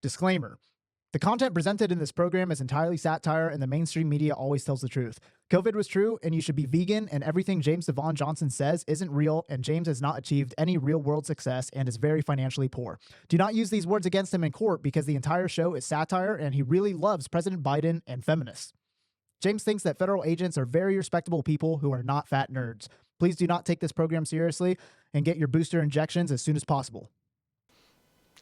Disclaimer. The content presented in this program is entirely satire, and the mainstream media always tells the truth. COVID was true, and you should be vegan, and everything James Devon Johnson says isn't real, and James has not achieved any real-world success and is very financially poor. Do not use these words against him in court because the entire show is satire, and he really loves President Biden and feminists. James thinks that federal agents are very respectable people who are not fat nerds. Please do not take this program seriously and get your booster injections as soon as possible.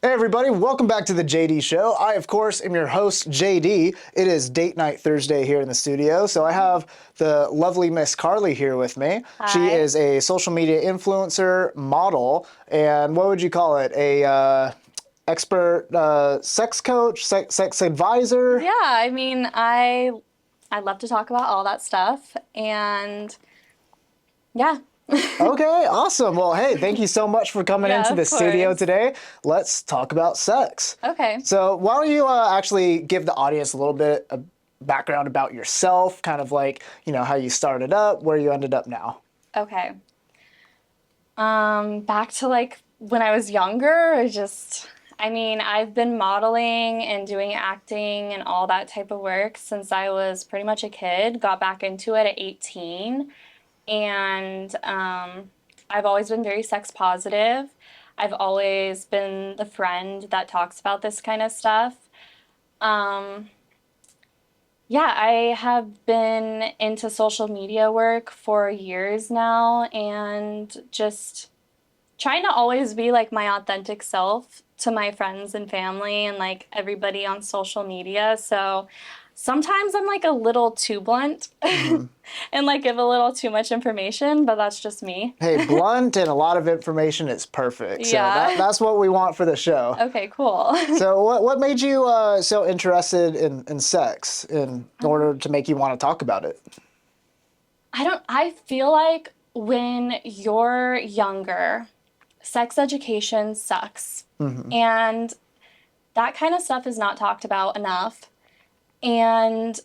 Hey everybody, welcome back to the JD Show. I, of course, am your host, JD. It is Date Night Thursday here in the studio, so I have the lovely Miss Carly here with me. Hi. She is a social media influencer, model, and what would you call it? A expert sex coach, sex advisor? Yeah, I mean, I love to talk about all that stuff, and yeah. Okay, awesome. Well, hey, thank you so much for coming into the studio course. today. Let's talk about sex. Okay. So why don't you actually give the audience a little bit of background about yourself, kind of like, how you started up, where you ended up now. Okay. Back to like when I was younger, I've been modeling and doing acting and all that type of work since I was pretty much a kid. Got back into it at 18. And I've always been very sex positive. I've always been the friend that talks about this kind of stuff. I have been into social media work for years now and just trying to always be like my authentic self to my friends and family and like everybody on social media. So sometimes I'm like a little too blunt and like give a little too much information, but that's just me. Hey, blunt and a lot of information is perfect. So Yeah. that's what we want for the show. Okay, cool. So what made you so interested in sex in order to make you want to talk about it? I feel like when you're younger, sex education sucks. And that kind of stuff is not talked about enough. And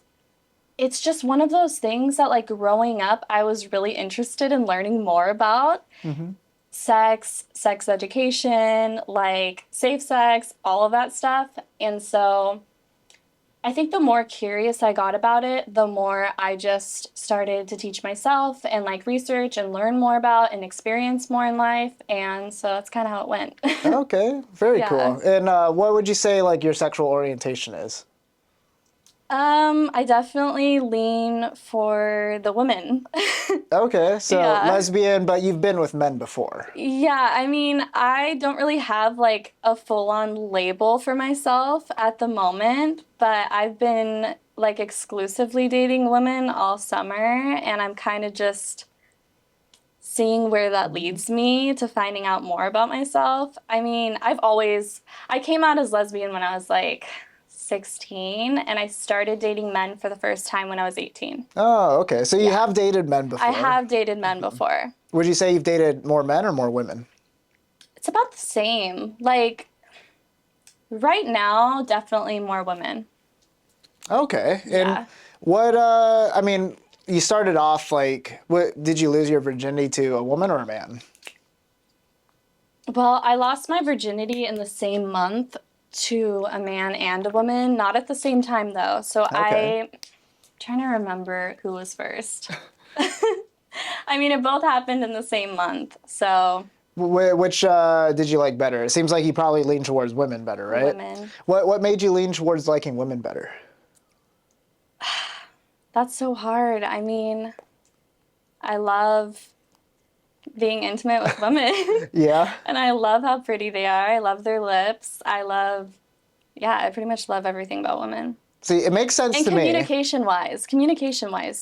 it's just one of those things that like growing up, I was really interested in learning more about sex education, like safe sex, all of that stuff. And so I think the more curious I got about it, the more I just started to teach myself and like research and learn more about and experience more in life. And so that's kind of how it went. Okay, very Yeah. cool. And what would you say like your sexual orientation is? I definitely lean for the women. Okay, so Yeah. lesbian, but you've been with men before. Yeah, I mean, I don't really have like a full-on label for myself at the moment, but I've been like exclusively dating women all summer, and I'm kind of just seeing where that leads me to finding out more about myself. I mean, I came out as lesbian when I was like 16, and I started dating men for the first time when I was 18. Oh, okay. So you have dated men before. I have dated men before. Would you say you've dated more men or more women? It's about the same. Like, right now, definitely more women. Okay. Yeah. And what, you started off like, what, did you lose your virginity to a woman or a man? Well, I lost my virginity in the same month to a man and a woman, not at the same time though. So Okay. I'm trying to remember who was first. I mean, it both happened in the same month, so. Which did you like better? It seems like you probably lean towards women better, right? Women. What made you lean towards liking women better? That's so hard. I mean, I love being intimate with women. Yeah. And I love how pretty they are. I love their lips. I pretty much love everything about women. See, it makes sense And to me. communication-wise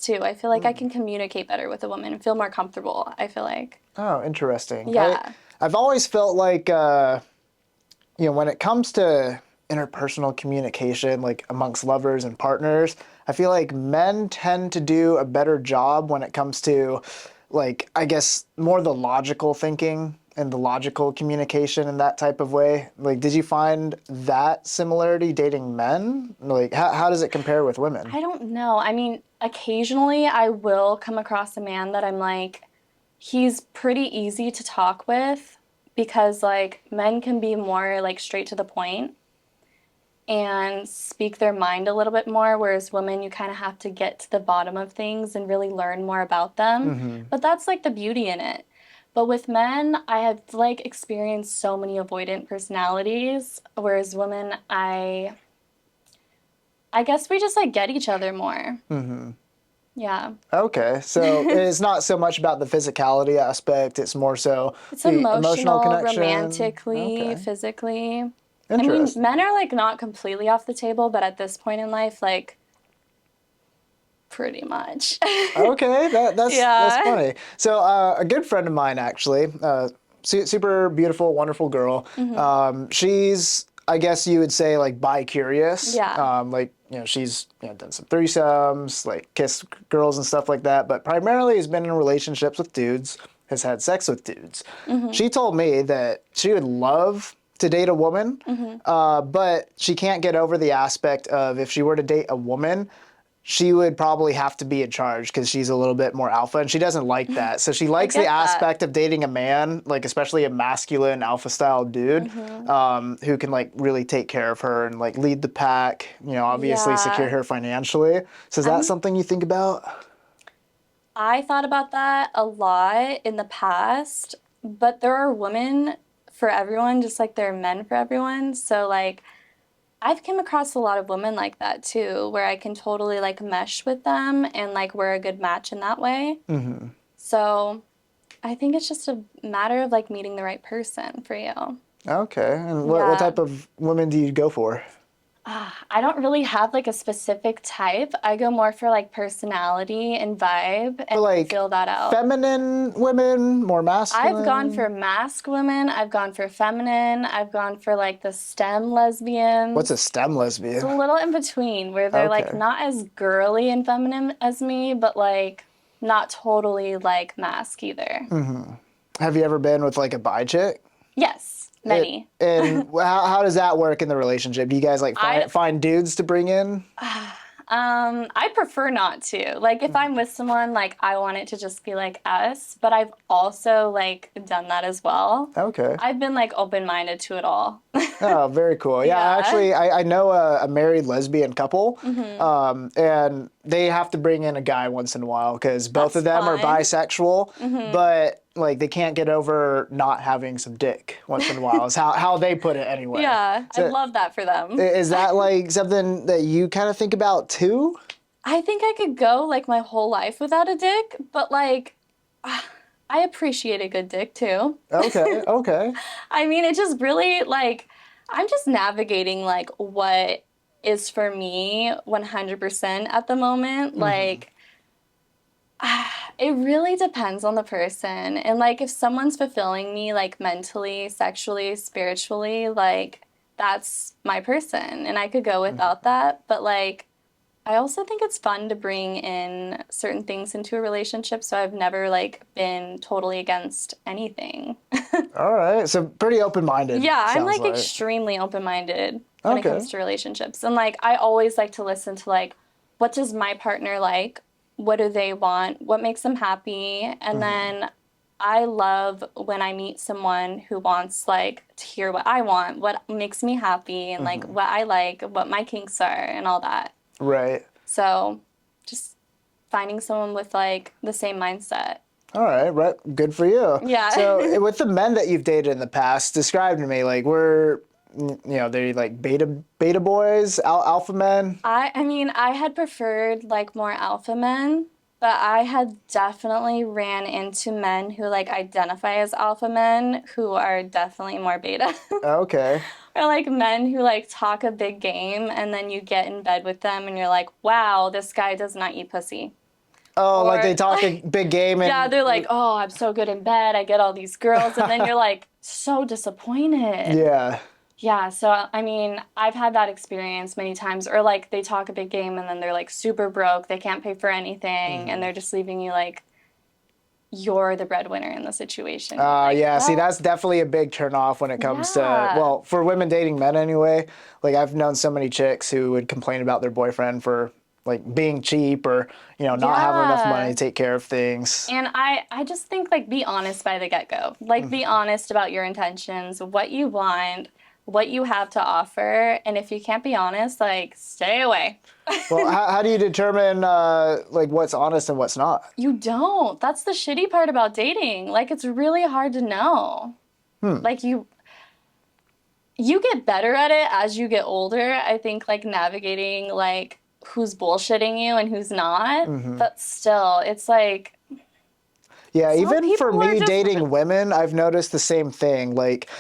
too. I feel like I can communicate better with a woman and feel more comfortable, I feel like. Oh, interesting. Yeah. I've always felt like, when it comes to interpersonal communication, like amongst lovers and partners, I feel like men tend to do a better job when it comes to, like, I guess, more the logical thinking and the logical communication in that type of way. Like, did you find that similarity dating men? Like, how does it compare with women? I don't know. I mean, occasionally I will come across a man that I'm like, he's pretty easy to talk with because, like, men can be more, like, straight to the point. and speak their mind a little bit more, whereas women, you kind of have to get to the bottom of things and really learn more about them. But that's like the beauty in it. But with men, I have like experienced so many avoidant personalities, whereas women, I guess we just like get each other more. Yeah. Okay, so it's not so much about the physicality aspect, it's more so It's the emotional emotional, connection. romantically, Okay, physically. I mean, interesting. men are like not completely off the table, but at this point in life, like pretty much. Okay, that's Yeah. funny. So a good friend of mine, actually, super beautiful, wonderful girl. She's, I guess you would say, like bi-curious. Yeah. Like, she's done some threesomes, like kissed girls and stuff like that. But primarily has been in relationships with dudes, has had sex with dudes. She told me that she would love to date a woman, but she can't get over the aspect of if she were to date a woman, she would probably have to be in charge because she's a little bit more alpha and she doesn't like that. So she I likes the get that. aspect of dating a man, like especially a masculine alpha style dude, who can like really take care of her and like lead the pack, obviously secure Yeah. her financially. So is that something you think about? I thought about that a lot in the past, but there are women for everyone, just like there are men for everyone. So, like, I've come across a lot of women like that too, where I can totally like mesh with them and like we're a good match in that way. So, I think it's just a matter of like meeting the right person for you. Okay. And what Yeah. type of women do you go for? I don't really have like a specific type. I go more for like personality and vibe For and like fill that out. feminine women, more I've gone masculine? for mask women, I've gone for feminine, I've gone for like the STEM What's a lesbians. STEM It's a lesbian? little in between where they're like Okay. not as girly and feminine as me, but like not totally like mask either. Have you ever been with like a bi chick? Yes, It, many. and how does that work in the relationship? Do you guys like I find dudes to bring in? I prefer not to. Like if I'm with someone, like I want it to just be like us, but I've also like done that as well. Okay. I've been like open-minded to it all. Oh, very cool. Yeah, Yeah. actually, I know a married lesbian couple, Mhm. and they have to bring in a guy once in a while because both That's of them are fun. bisexual, Mhm. but like they can't get over not having some dick once in a while. Is how they put it anyway. Yeah, I So love that for them. is that like something that you kind of think about too? I think I could go like my whole life without a dick, but like I appreciate a good dick too. Okay, okay. I mean, it just really like I'm just navigating like what is for me 100% at the moment. Like it really depends on the person. And like if someone's fulfilling me like mentally, sexually, spiritually, like that's my person and I could go without that, but like I also think it's fun to bring in certain things into a relationship, so I've never like been totally against anything. All right. So pretty open-minded, Yeah, I'm sounds like like. extremely open-minded when it Okay. comes to relationships. And like I always like to listen to like what does my partner like? What do they want? What makes them happy? And then I love when I meet someone who wants like to hear what I want, what makes me happy and like what I like, what my kinks are and all that. Right. So just finding someone with like the same mindset. All right, right. Good for you. Yeah. So, with the men that you've dated in the past, describe to me like they're like beta boys, alpha men. I mean, I had preferred like more alpha men, but I had definitely ran into men who like identify as alpha men who are definitely more beta. Okay. Or like men who like talk a big game and then you get in bed with them and you're like, wow, this guy does not eat pussy. Oh, like they Or talk a like, big game yeah, and they're like, oh, I'm so good in bed. I get all these girls. And then you're like, so disappointed. yeah. Yeah, so I mean, I've had that experience many times. Or like they talk a big game and then they're like super broke. They can't pay for anything. And they're just leaving you like, you're the breadwinner in the situation. You're like, Yeah. See, well, that's definitely a big turn off when it comes to yeah. well, for women dating men anyway. Like I've known so many chicks who would complain about their boyfriend for like being cheap or not having enough money Yeah. to take care of things. And I just think like be honest by the get-go. Like be honest about your intentions, what you want, what you have to offer. And if you can't be honest, like, stay away. Well, how do you determine like what's honest and what's not? You don't. That's the shitty part about dating. Like, it's really hard to know. Like, you get better at it as you get older. I think, like, navigating, like, who's bullshitting you and who's not. But still, it's like, Yeah, some even for people are me just- dating women, I've noticed the same thing. Like,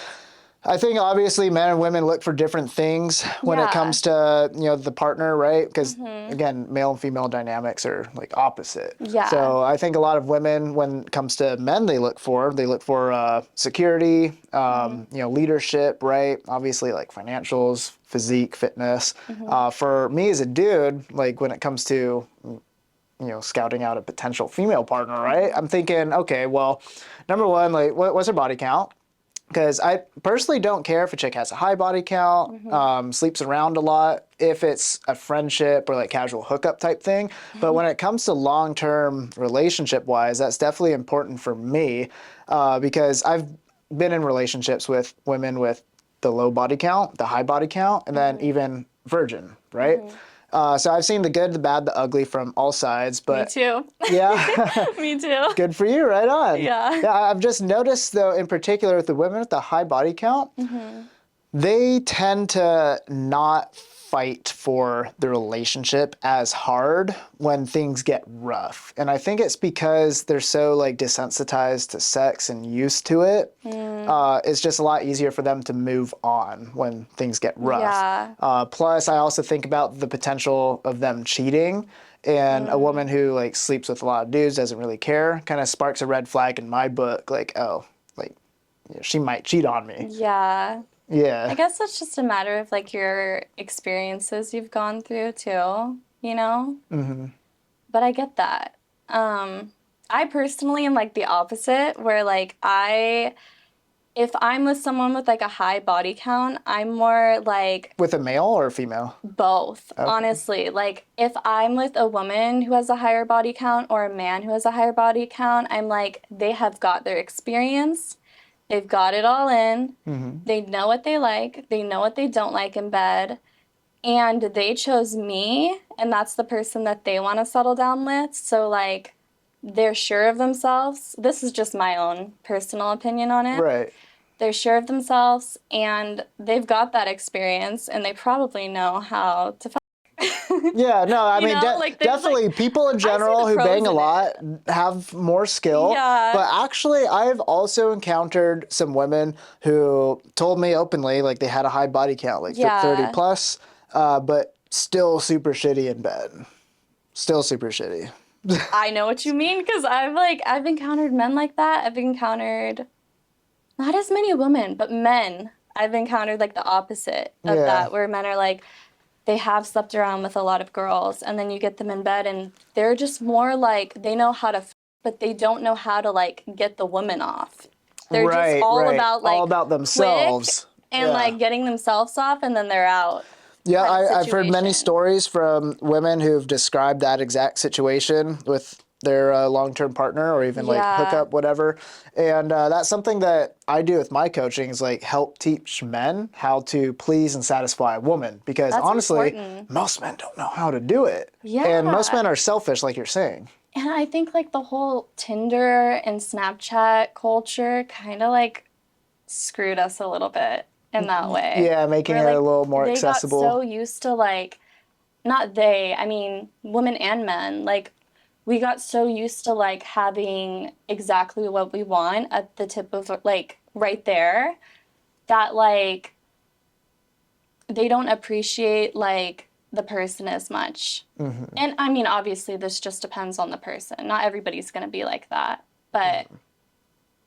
I think obviously men and women look for different things when it Yeah. comes to, you know, the partner, right? Because again, male and female dynamics are like opposite. Yeah. So I think a lot of women, when it comes to men, they look for security, you know, leadership, right? Obviously like financials, physique, fitness. For me as a dude, like when it comes to, you know, scouting out a potential female partner, right? I'm thinking, okay, well, number one, like what's her body count? Because I personally don't care if a chick has a high body count, sleeps around a lot, if it's a friendship or like casual hookup type thing. But when it comes to long-term relationship-wise, that's definitely important for me because I've been in relationships with women with the low body count, the high body count, and then even virgin, right? So I've seen the good, the bad, the ugly from all sides. But me too. yeah. Me too. Good for you, right on. Yeah. Yeah, I've just noticed though, in particular with the women with the high body count, they tend to not fight for the relationship as hard when things get rough. And I think it's because they're so like desensitized to sex and used to it. It's just a lot easier for them to move on when things get rough. Yeah. Plus, I also think about the potential of them cheating. And a woman who like sleeps with a lot of dudes, doesn't really care, kind of sparks a red flag in my book. Like, oh, like she might cheat on me. Yeah. Yeah. I guess it's just a matter of like your experiences you've gone through too, you know? But I get that. I personally am like the opposite, where like if I'm with someone with like a high body count, I'm more like With a male or a female? both, honestly. Like if I'm with a woman who has a higher body count or a man who has a higher body count, I'm like, they have got their experience. They've got it all in. They know what they like. They know what they don't like in bed. And they chose me, and that's the person that they want to settle down with. So, like, they're sure of themselves. This is just my own personal opinion on it. Right. They're sure of themselves, and they've got that experience, and they probably know how to Yeah, no, I mean, like, there's, definitely like, people in general the who pros bang a in lot have more skill. Yeah. But actually, I've also encountered some women who told me openly, like they had a high body count, like Yeah. 30 plus, but still super shitty in bed. Still super shitty. I know what you mean, because I've encountered men like that. I've encountered not as many women, but men. I've encountered like the opposite of Yeah. that, where men are like, they have slept around with a lot of girls, and then you get them in bed, and they're just more like, they know how to, but they don't know how to like get the woman off. They're Right, just all right. about like all about themselves. and Yeah. like getting themselves off, and then they're out. Yeah, kind of I've heard many situation. stories from women who've described that exact situation with their long-term partner or even like Yeah. hookup, whatever. And that's something that I do with my coaching is like help teach men how to please and satisfy a woman because That's honestly, important. most men don't know how to do it. Yeah. And most men are selfish, like you're saying. And I think like the whole Tinder and Snapchat culture kind of like screwed us a little bit in that way. Yeah, making Where, it a like, little more they accessible. got so used to like, not they, I mean women and men, like we got so used to like having exactly what we want at the tip of like right there that like they don't appreciate like the person as much. And I mean, obviously this just depends on the person. Not everybody's going to be like that, but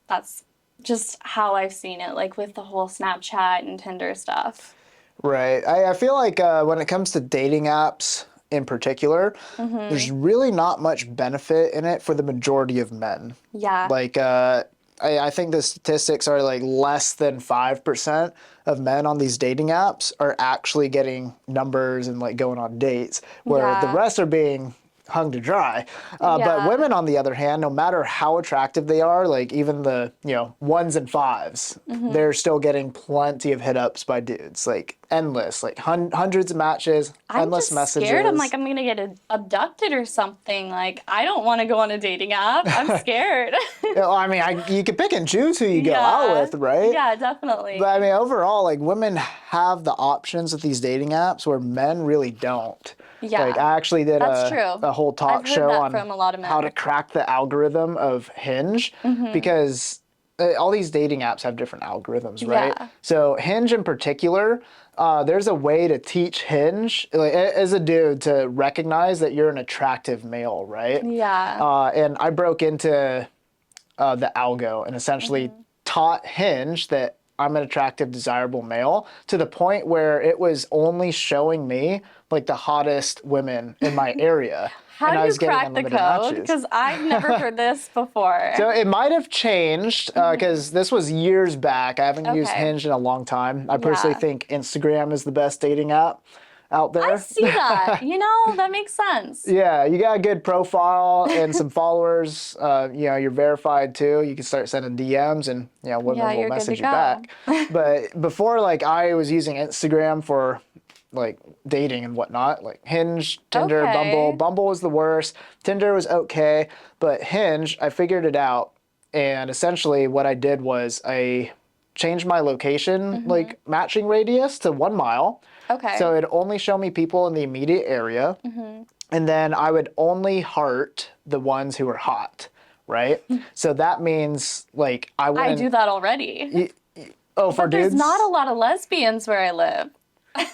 that's just how I've seen it, like with the whole Snapchat and Tinder stuff. Right. I feel like when it comes to dating apps in particular, there's really not much benefit in it for the majority of men. Yeah. Like, I think the statistics are like less than 5% of men on these dating apps are actually getting numbers and like going on dates, where the Yeah. rest are being hung to dry. But Yeah. women, on the other hand, no matter how attractive they are, like even the, ones and fives, they're still getting plenty of hit ups by dudes, like endless, like hundreds of matches, I'm endless just messages. scared. I'm like, I'm gonna get abducted or something. Like, I don't want to go on a dating app. I'm scared. I mean, you can pick and choose who you go out with, right? Yeah, definitely. But I mean, overall, like women have the options with these dating apps where men really don't. Yeah, Like I actually did that's true. a whole talk I've heard show that on from a lot of men. how to crack the algorithm of Hinge because all these dating apps have different algorithms, right? Yeah. So Hinge in particular, there's a way to teach Hinge, like, as a dude, to recognize that you're an attractive male, right? Yeah. And I broke into the algo and essentially taught Hinge that I'm an attractive, desirable male to the point where it was only showing me like the hottest women in my area. How and do I you was getting crack the unlimited code? matches. Because I've never heard this before. So it might have changed because this was years back. I haven't used Okay. Hinge in a long time. I personally Yeah. think Instagram is the best dating app out there. I see that. That makes sense. Yeah, you got a good profile and some followers. You're verified too. You can start sending DMs and women Yeah, will you're good message to you go. back. But before, like I was using Instagram for like dating and whatnot, like Hinge, Tinder, Okay. Bumble. Bumble was the worst. Tinder was okay, but Hinge, I figured it out. And essentially, what I did was I changed my location, like matching radius to 1 mile. Okay. So it'd only show me people in the immediate area. And then I would only heart the ones who were hot, right? So that means like I wouldn't. I do that already. Oh, for But dudes? there's not a lot of lesbians where I live.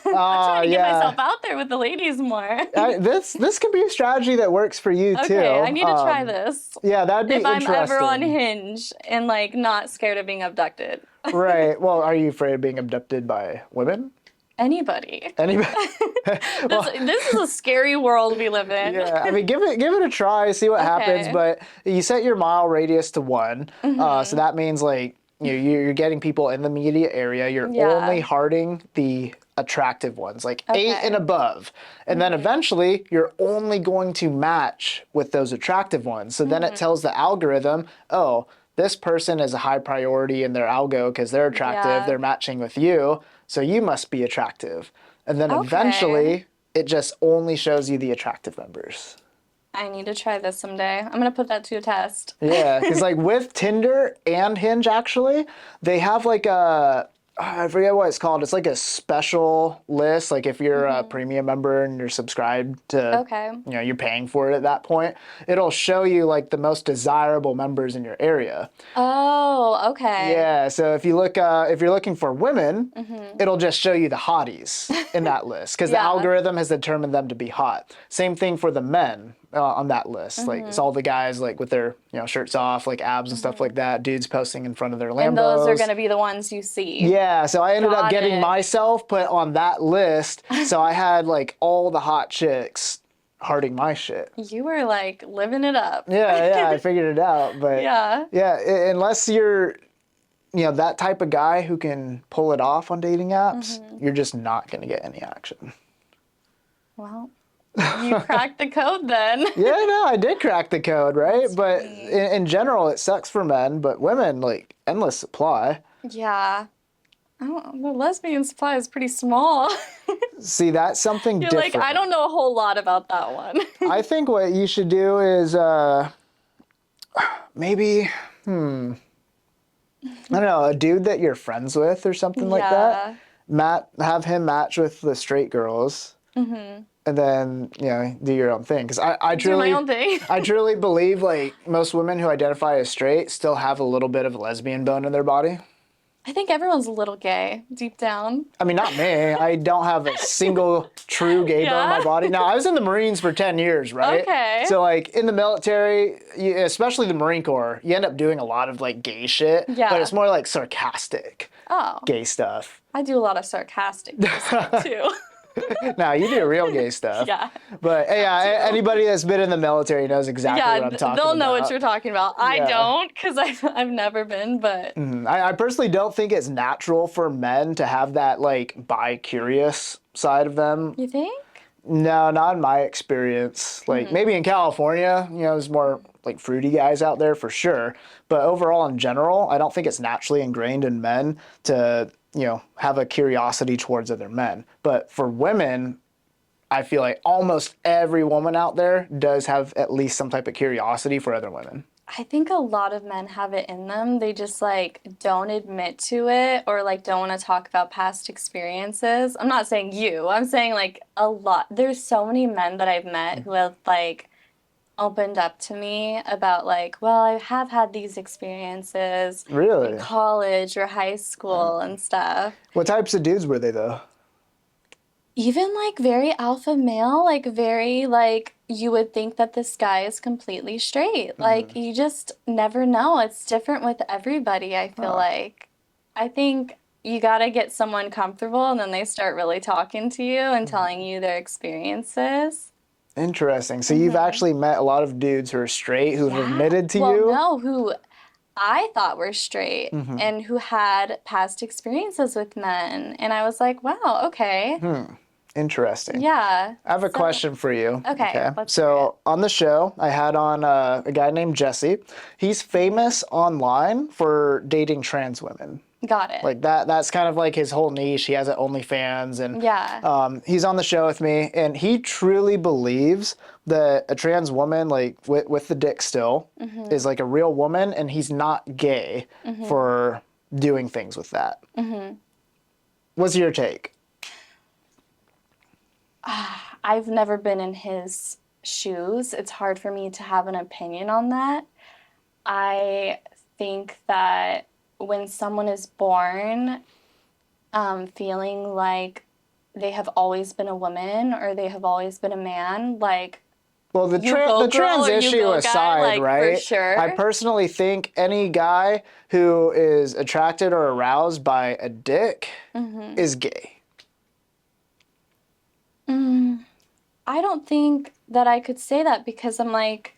Trying to get myself out there with the ladies more. This could be a strategy that works for you too. Okay, I need to try this. Yeah, that'd be If I'm interesting. ever on Hinge and like not scared of being abducted. Right. Well, are you afraid of being abducted by women? Anybody. Anybody? This is a scary world we live in. Yeah, I mean, give it a try, see what happens. But you set your mile radius to 1, so that means like you're getting people in the immediate area. You're only hearting the attractive ones, like 8 and above, and then eventually you're only going to match with those attractive ones. So then it tells the algorithm, oh, this person is a high priority in their algo because they're attractive. Yeah. They're matching with you, so you must be attractive. And then eventually, it just only shows you the attractive members. I need to try this someday. I'm gonna put that to a test. Yeah, because like with Tinder and Hinge, actually, they have like I forget what it's called. It's like a special list. Like if you're a premium member and you're subscribed to, you're paying for it at that point, it'll show you like the most desirable members in your area. Oh, okay. Yeah. So if you look, if you're looking for women, it'll just show you the hotties in that list because the algorithm has determined them to be hot. Same thing for the men. On that list, like it's all the guys like with their shirts off, like abs and stuff like that. Dudes posting in front of their Lambos. And those are gonna be the ones you see. Yeah, so I ended up getting it. myself put on that list. So I had like all the hot chicks hearting my shit. You were like living it up. Yeah, I figured it out. But Yeah. unless you're that type of guy who can pull it off on dating apps, you're just not gonna get any action. Well, you cracked the code then. Yeah, no, I did crack the code, right? That's but funny. in general, it sucks for men, but women, like, endless supply. Yeah. The lesbian supply is pretty small. See, that's something You're different. like, I don't know a whole lot about that one. I think what you should do is maybe, I don't know, a dude that you're friends with or something like that. Have him match with the straight girls. And then, do your own thing. Because I truly, Do my own thing. I truly believe like most women who identify as straight still have a little bit of a lesbian bone in their body. I think everyone's a little gay deep down. I mean, not me. I don't have a single true gay bone in my body. Now, I was in the Marines for 10 years, right? Okay. So, like, in the military, especially the Marine Corps, you end up doing a lot of, like, gay shit. Yeah. But it's more, like, sarcastic Oh. gay stuff. I do a lot of sarcastic stuff too. No, you do real gay stuff. Yeah. But, yeah, anybody that's been in the military knows exactly what I'm talking about. They'll know what you're talking about. I Yeah. don't, because I've never been, but I personally don't think it's natural for men to have that, like, bi-curious side of them. you think? No, not in my experience. Like maybe in California, there's more like fruity guys out there for sure. But overall, in general, I don't think it's naturally ingrained in men to, have a curiosity towards other men. But for women, I feel like almost every woman out there does have at least some type of curiosity for other women. I think a lot of men have it in them. They just like don't admit to it or like don't want to talk about past experiences. I'm not saying you. I'm saying like a lot. There's so many men that I've met who have like opened up to me about like, well, I have had these experiences Really? in college or high school and stuff. What types of dudes were they though? Even like very alpha male, like very like you would think that this guy is completely straight. Like you just never know. It's different with everybody, I feel like. I think you got to get someone comfortable and then they start really talking to you and telling you their experiences. Interesting. So you've actually met a lot of dudes who are straight who've admitted to you? Well, no, who I thought were straight and who had past experiences with men. And I was like, wow, okay. Interesting. Yeah. I have a question for you. Okay. So on the show, I had on a guy named Jesse. He's famous online for dating trans women. Got it. Like that's kind of like his whole niche. He has an OnlyFans and he's on the show with me and he truly believes that a trans woman like with the dick still is like a real woman and he's not gay for doing things with that. What's your take? I've never been in his shoes. It's hard for me to have an opinion on that. I think that when someone is born feeling like they have always been a woman or they have always been a man, like, well, the trans issue aside, like, right? For sure. I personally think any guy who is attracted or aroused by a dick is gay. I don't think that I could say that because I'm like,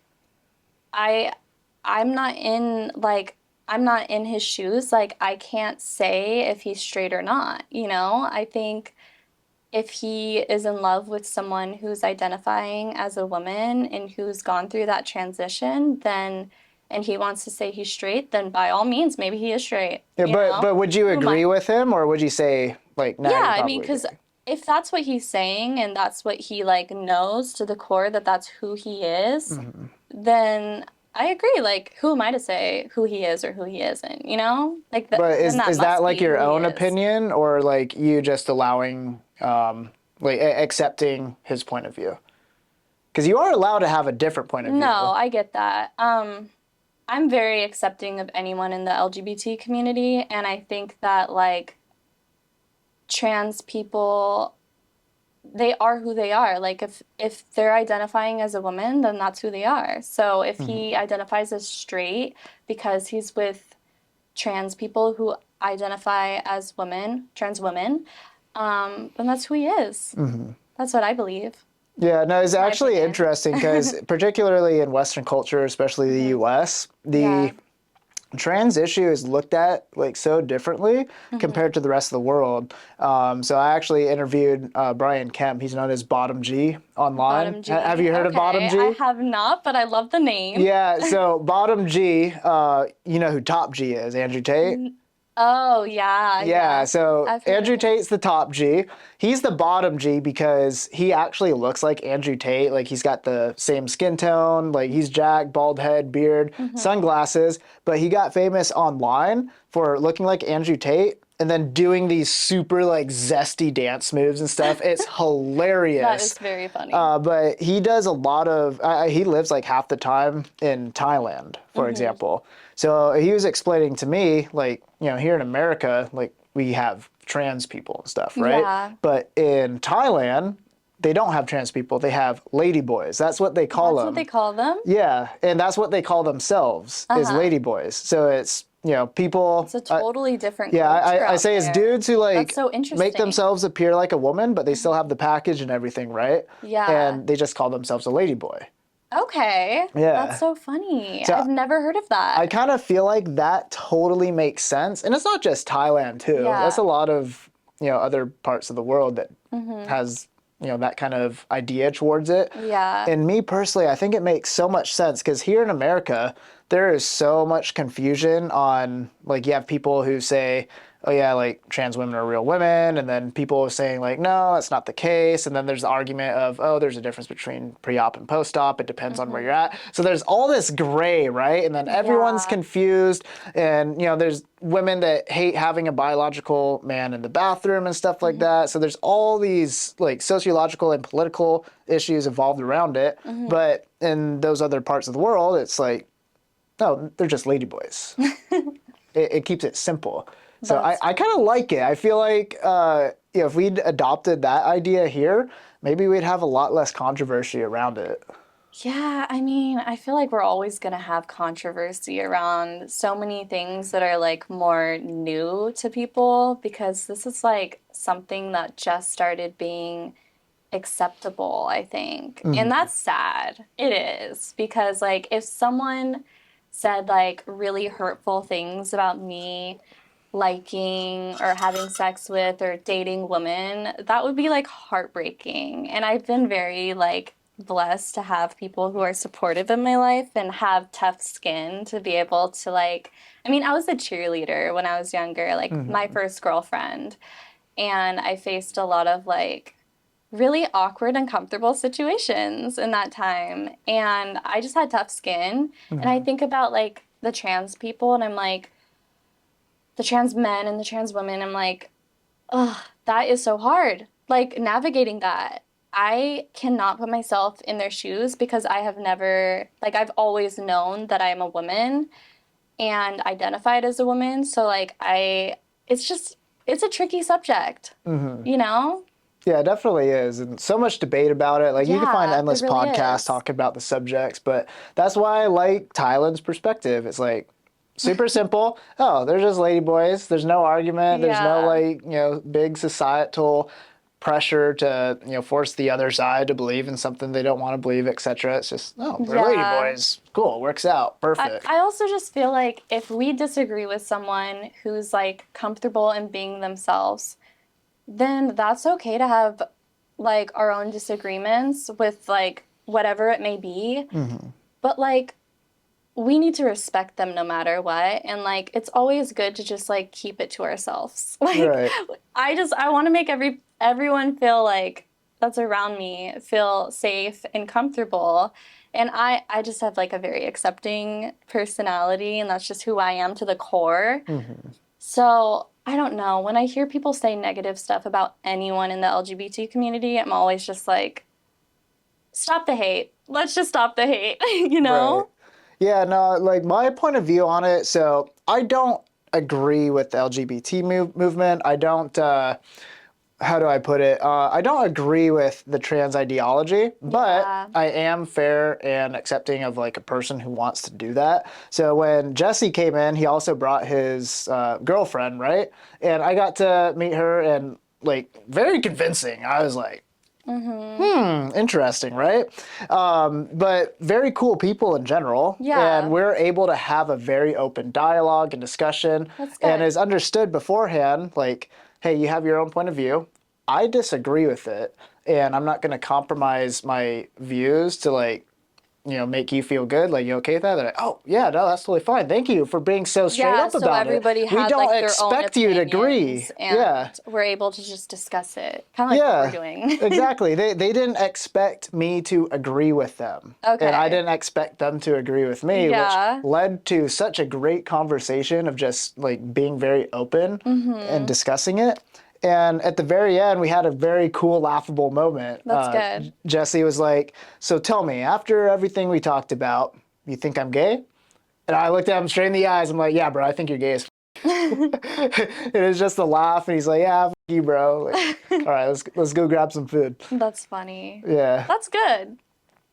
I'm not in his shoes. Like, I can't say if he's straight or not, I think if he is in love with someone who's identifying as a woman and who's gone through that transition, then, and he wants to say he's straight, then by all means, maybe he is straight. Yeah, but would you agree with him or would you say, like, nah, yeah, I mean, because if that's what he's saying and that's what he, like, knows to the core that that's who he is, then I agree. Like, who am I to say who he is or who he isn't, Like, but is that like your own opinion or, like, you just allowing, like, accepting his point of view? Because you are allowed to have a different point of view. No, I get that. I'm very accepting of anyone in the LGBT community, and I think that, like, trans people, they are who they are. Like, if they're identifying as a woman, then that's who they are. So if he identifies as straight because he's with trans people who identify as women, trans women, then that's who he is. That's what I believe. Yeah, no, it's actually interesting because particularly in Western culture, especially the U.S., the trans issue is looked at like so differently compared to the rest of the world. So I actually interviewed Brian Kemp. He's known as Bottom G online. Bottom G. Have you heard of Bottom G? I have not, but I love the name. Yeah, so Bottom G, you know who Top G is, Andrew Tate? Oh, yeah. Yeah, so Andrew Tate's the top G. He's the bottom G because he actually looks like Andrew Tate. Like, he's got the same skin tone. Like, he's jacked, bald head, beard, sunglasses. But he got famous online for looking like Andrew Tate and then doing these super, like, zesty dance moves and stuff. It's hilarious. That is very funny. But he does a lot of, he lives, like, half the time in Thailand, for example. So he was explaining to me, like, here in America, like, we have trans people and stuff, right? Yeah. But in Thailand, they don't have trans people. They have ladyboys. That's what they call them. That's what they call them? Yeah, and that's what they call themselves, is ladyboys. So it's, people... It's a totally different culture. Yeah, I say it's dudes who, like, so make themselves appear like a woman, but they still have the package and everything, right? Yeah. And they just call themselves a ladyboy. Okay. Yeah. That's so funny. So I've never heard of that. I kind of feel like that totally makes sense. And it's not just Thailand, too. Yeah. That's a lot of, other parts of the world that has that kind of idea towards it. Yeah. And me personally, I think it makes so much sense because here in America, there is so much confusion on, like, you have people who say, oh yeah, like trans women are real women, and then people saying like, no, that's not the case, and then there's the argument of, oh, there's a difference between pre-op and post-op, it depends on where you're at. So there's all this gray, right? And then everyone's confused, and there's women that hate having a biological man in the bathroom and stuff like that. So there's all these like sociological and political issues involved around it. But in those other parts of the world, it's like, no, they're just ladyboys. It keeps it simple. So I kind of like it. I feel like if we'd adopted that idea here, maybe we'd have a lot less controversy around it. Yeah, I mean, I feel like we're always going to have controversy around so many things that are like more new to people because this is like something that just started being acceptable, I think. And that's sad. It is because like if someone said like really hurtful things about me liking or having sex with or dating women, that would be like heartbreaking. And I've been very like blessed to have people who are supportive in my life and have tough skin to be able to like, I mean, I was a cheerleader when I was younger, like my first girlfriend, and I faced a lot of like really awkward and uncomfortable situations in that time. And I just had tough skin. And I think about like the trans people and I'm like, the trans men and the trans women, I'm like, ugh, that is so hard. Like navigating that. I cannot put myself in their shoes because I have never, like, I've always known that I am a woman and identified as a woman. So, like, it's a tricky subject, you know? Yeah, it definitely is. And so much debate about it. Like, you can find Yeah, endless there really podcasts is. talking about the subjects, but that's why I like Tylen's perspective. It's like, super simple. Oh, they're just ladyboys. There's no argument. There's no Yeah. like, big societal pressure to, force the other side to believe in something they don't want to believe, etc. It's just, oh, they're Yeah. ladyboys. Cool, works out. Perfect. I also just feel like if we disagree with someone who's like comfortable in being themselves, then that's okay to have like our own disagreements with like whatever it may be. But like we need to respect them no matter what. And like it's always good to just like keep it to ourselves. Like Right. I want to make everyone feel like that's around me feel safe and comfortable. And I just have like a very accepting personality and that's just who I am to the core. So I don't know. When I hear people say negative stuff about anyone in the LGBT community, I'm always just like, stop the hate. Let's just stop the hate, you know? Right. Yeah, no, like my point of view on it, so I don't agree with the LGBT movement. I don't, how do I put it? I don't agree with the trans ideology, but Yeah. I am fair and accepting of like a person who wants to do that. So when Jesse came in, he also brought his girlfriend, right? And I got to meet her and like very convincing. I was like, interesting, right? But very cool people in general. Yeah. And we're able to have a very open dialogue and discussion. That's good. And is understood beforehand, like, hey, you have your own point of view. I disagree with it. And I'm not going to compromise my views to like, make you feel good. Like, you okay with that? They're like, oh, yeah, no, that's totally fine. Thank you for being so straight Yeah, up so about everybody it. We had don't like their own expect you to agree. opinions, and Yeah. we're able to just discuss it, kind of like what we're doing. Exactly. They didn't expect me to agree with them. Okay. And I didn't expect them to agree with me, Yeah. which led to such a great conversation of just like being very open and discussing it. And at the very end, we had a very cool, laughable moment. That's good. Jesse was like, so tell me, after everything we talked about, you think I'm gay? And I looked at him straight in the eyes. I'm like, yeah, bro, I think you're gay as It was just a laugh, and he's like, "Yeah, f you, bro." Like, all right, let's go grab some food. That's funny. Yeah, That's good.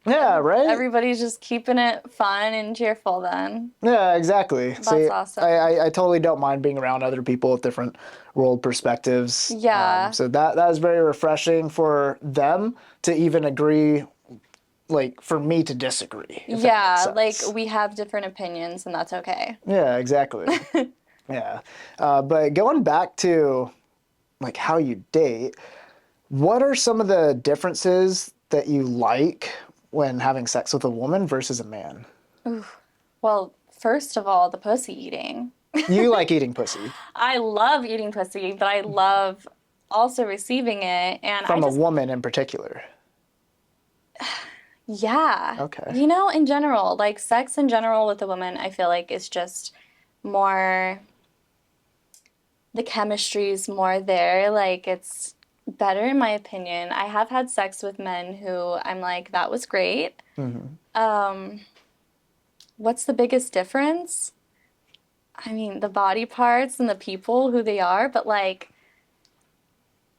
yeah, right. Everybody's just keeping it fun and cheerful then. Yeah, exactly. That's See, awesome. I totally don't mind being around other people with different world perspectives. Yeah. So that was very refreshing for them to even agree, like for me to disagree. If that Yeah, makes like sense. we have different opinions and that's okay. Yeah, exactly. Yeah, but going back to like how you date. What are some of the differences that you like when having sex with a woman versus a man? Well, first of all, the pussy eating. You like eating pussy I love eating pussy, but I love also receiving it. And from a woman in particular. yeah. Okay. You know, in general, like sex in general with a woman, I feel like is just more, the chemistry's more there. Like it's better in my opinion. I have had sex with men who I'm like, that was great. What's the biggest difference? I mean, the body parts and the people, who they are, but like,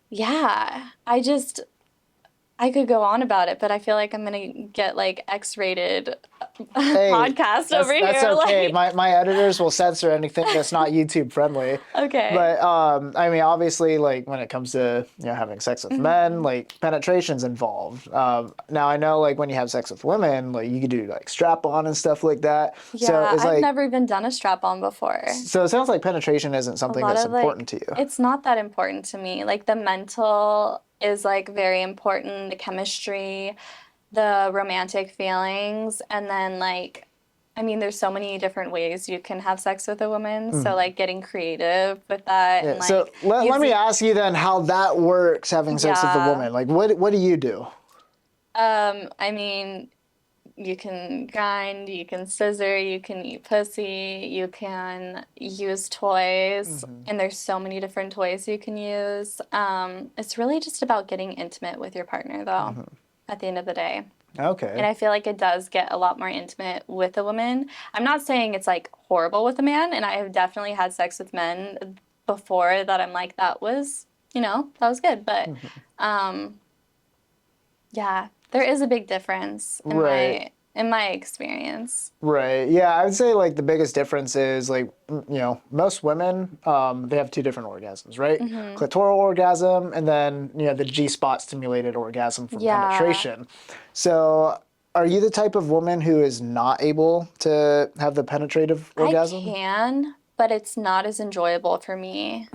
yeah, I could go on about it, but I feel like I'm gonna get like X-rated podcast over here. That's okay. Like, My editors will censor anything that's not YouTube friendly. okay. But I mean, obviously, like when it comes to having sex with men, like penetration's involved. Now I know like when you have sex with women, like you could do like strap on and stuff like that. Yeah, So it's I've like never even done a strap-on before. so it sounds like penetration isn't A something lot that's of important like, to you. it's not that important to me. Like the mental is like very important, the chemistry, the romantic feelings, and then like, I mean, there's so many different ways you can have sex with a woman. So like getting creative with that and like So let me ask you then how that works having sex with a Yeah. woman. Like what do you do? I mean, you can grind, you can scissor, you can eat pussy, you can use toys, and there's so many different toys you can use. It's really just about getting intimate with your partner, though, at the end of the day. Okay. And I feel like it does get a lot more intimate with a woman. I'm not saying it's like horrible with a man, and I have definitely had sex with men before that I'm like, that was, that was good. But yeah, there is a big difference in Right. my experience. Right. Yeah, I would say like the biggest difference is like most women they have two different orgasms, right? Clitoral orgasm and then the G spot stimulated orgasm from Yeah. penetration. So are you the type of woman who is not able to have the penetrative orgasm? I can, but it's not as enjoyable for me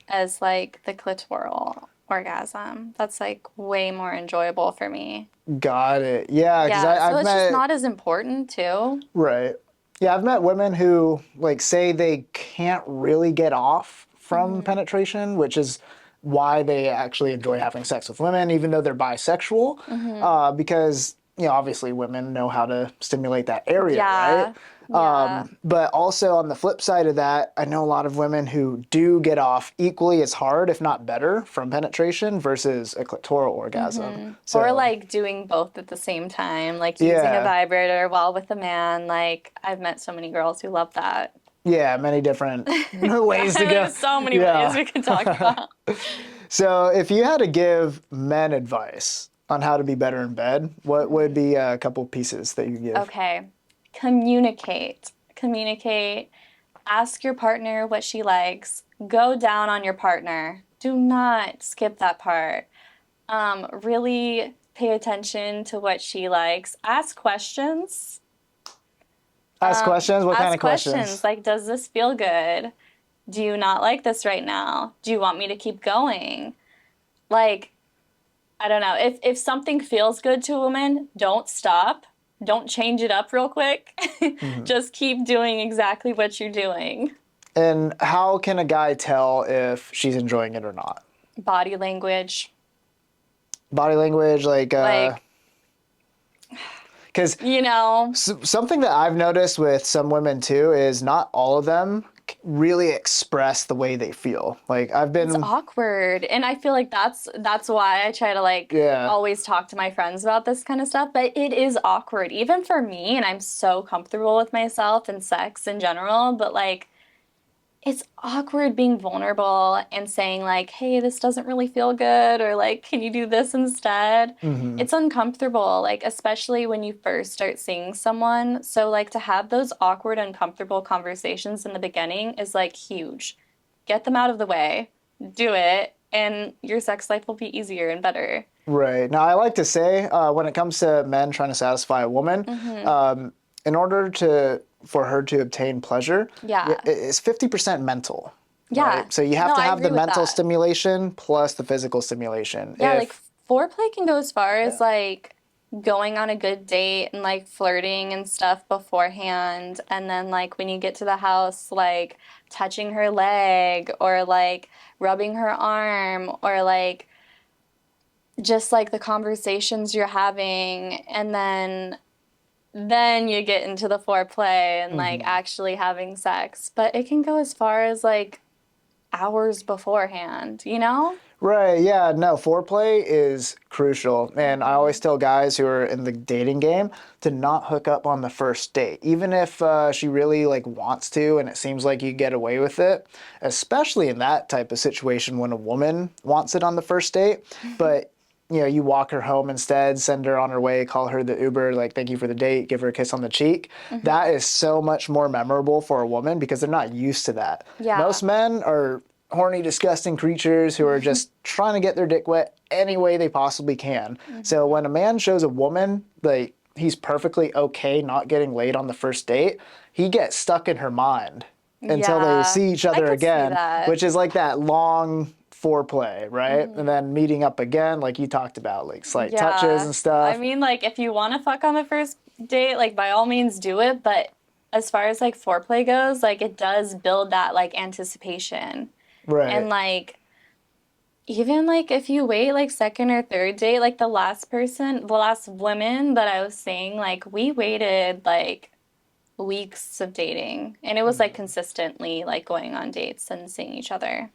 as like the clitoral orgasm. That's like way more enjoyable for me. Got it. Yeah, because Yeah, so I've it's met just not as important too. right. Yeah, I've met women who like say they can't really get off from penetration, which is why they actually enjoy having sex with women, even though they're bisexual, because obviously women know how to stimulate that area, Yeah. right? Yeah. But also on the flip side of that, I know a lot of women who do get off equally as hard, if not better, from penetration versus a clitoral orgasm. So, Or like doing both at the same time, like using a Yeah. vibrator while with a man. Like I've met so many girls who love that. yeah, many different ways to go. There's so many Yeah. ways we can talk about. So, if you had to give men advice on how to be better in bed, what would be a couple pieces that you give? Okay. Communicate. Communicate. Ask your partner what she likes. Go down on your partner. Do not skip that part. Really pay attention to what she likes. Ask questions. Ask questions? What kind Ask of questions? Like, does this feel good? Do you not like this right now? Do you want me to keep going? Like, I don't know. If something feels good to a woman, don't stop. Don't change it up real quick. Just keep doing exactly what you're doing. And how can a guy tell if she's enjoying it or not? Body language. Body language, like, because something that I've noticed with some women too is not all of them really express the way they feel. Like I've been It's awkward, and I feel like that's why I try to like always talk to my friends about this kind of stuff. But it is awkward, even for me, and I'm so comfortable with myself and sex in general. But like, it's awkward being vulnerable and saying like, hey, this doesn't really feel good, or like, can you do this instead? It's uncomfortable, like especially when you first start seeing someone. So like to have those awkward, uncomfortable conversations in the beginning is like huge. Get them out of the way, do it, and your sex life will be easier and better. Right. Now, I like to say when it comes to men trying to satisfy a woman, in order for her to obtain pleasure, it's 50% mental. Yeah. Right? So you have No, to I have the agree with mental that. stimulation plus the physical stimulation. Yeah, like If foreplay can go as far as yeah. like going on a good date and like flirting and stuff beforehand. And then like when you get to the house, like touching her leg or like rubbing her arm or like just like the conversations you're having. And then you get into the foreplay and like actually having sex. But it can go as far as like hours beforehand, you know? Right, yeah, no, foreplay is crucial. And I always tell guys who are in the dating game to not hook up on the first date. Even if she really like wants to and it seems like you get away with it, especially in that type of situation when a woman wants it on the first date, but you walk her home instead, send her on her way, call her the Uber, like, thank you for the date, give her a kiss on the cheek. That is so much more memorable for a woman because they're not used to that. Yeah. Most men are horny, disgusting creatures who are just trying to get their dick wet any way they possibly can. So when a man shows a woman, like, he's perfectly okay not getting laid on the first date, he gets stuck in her mind until they Yeah, see each I other could see again, that. which is like that long foreplay, right? And then meeting up again, like you talked about, like slight touches Yeah. and I stuff. mean, like, if you want to fuck on the first date, like, by all means do it. But as far as like foreplay goes, like, it does build that like anticipation. And Right. like, even like if you wait like second or third date, like the last women that I was seeing, like, we waited like weeks of dating. And it was like consistently like going on dates and seeing each other.